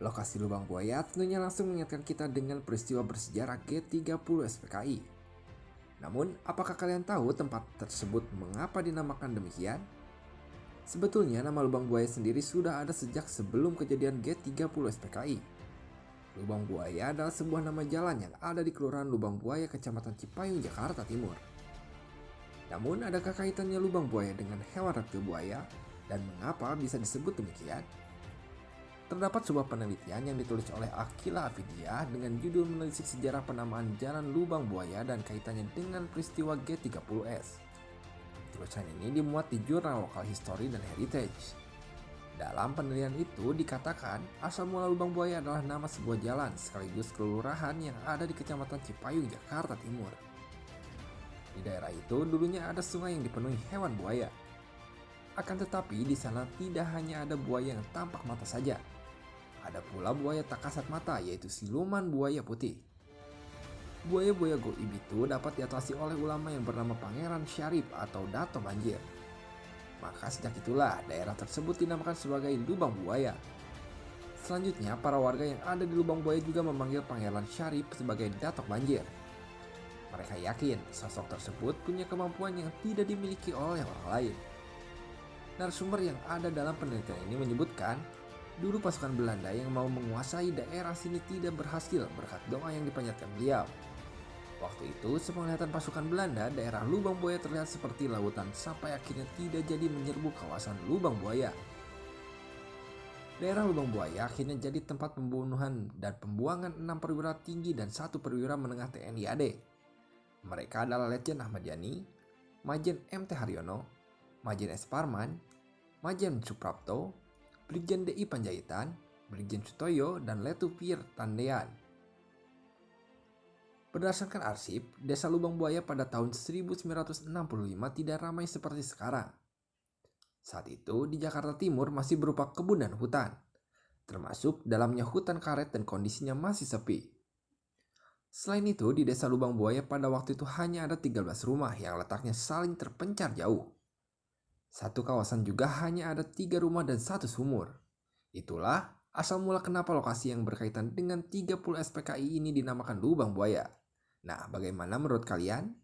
Lokasi lubang buaya tentunya langsung mengingatkan kita dengan peristiwa bersejarah G30 SPKI. Namun, apakah kalian tahu tempat tersebut mengapa dinamakan demikian? Sebetulnya nama lubang buaya sendiri sudah ada sejak sebelum kejadian G30 SPKI. Lubang Buaya adalah sebuah nama jalan yang ada di Kelurahan Lubang Buaya, Kecamatan Cipayung, Jakarta Timur. Namun, adakah kaitannya lubang buaya dengan hewan reptil buaya dan mengapa bisa disebut demikian? Terdapat sebuah penelitian yang ditulis oleh Akila Afidia dengan judul menelisik sejarah penamaan jalan lubang buaya dan kaitannya dengan peristiwa G30S. Tulisan ini dimuat di jurnal lokal History dan Heritage. Dalam penelitian itu dikatakan asal mula lubang buaya adalah nama sebuah jalan sekaligus kelurahan yang ada di Kecamatan Cipayung, Jakarta Timur. Di daerah itu dulunya ada sungai yang dipenuhi hewan buaya. Akan tetapi di sana tidak hanya ada buaya yang tampak mata saja. Ada pula buaya tak kasat mata, yaitu siluman buaya putih. Buaya-buaya goib itu dapat diatasi oleh ulama yang bernama Pangeran Syarif atau Dato Banjir. Maka sejak itulah daerah tersebut dinamakan sebagai Lubang Buaya. Selanjutnya, para warga yang ada di Lubang Buaya juga memanggil Pangeran Syarif sebagai Datok Banjir. Mereka yakin sosok tersebut punya kemampuan yang tidak dimiliki oleh orang lain. Narasumber yang ada dalam penelitian ini menyebutkan, dulu pasukan Belanda yang mau menguasai daerah sini tidak berhasil berkat doa yang dipanjatkan beliau. Waktu itu, sepenglihatan pasukan Belanda, daerah Lubang Buaya terlihat seperti lautan sampai akhirnya tidak jadi menyerbu kawasan Lubang Buaya. Daerah Lubang Buaya akhirnya jadi tempat pembunuhan dan pembuangan 6 perwira tinggi dan 1 perwira menengah TNI AD. Mereka adalah Letjen Ahmad Yani, Majen MT Haryono, Majen S. Parman, Majen Suprapto, Brigjen DI Panjaitan, Brigjen Sutoyo, dan Letu Fir Tandean. Berdasarkan arsip, Desa Lubang Buaya pada tahun 1965 tidak ramai seperti sekarang. Saat itu di Jakarta Timur masih berupa kebun dan hutan, termasuk dalamnya hutan karet dan kondisinya masih sepi. Selain itu, di Desa Lubang Buaya pada waktu itu hanya ada 13 rumah yang letaknya saling terpencar jauh. Satu kawasan juga hanya ada 3 rumah dan 1 sumur. Itulah asal mula kenapa lokasi yang berkaitan dengan 30 SPKI ini dinamakan Lubang Buaya. Nah, bagaimana menurut kalian?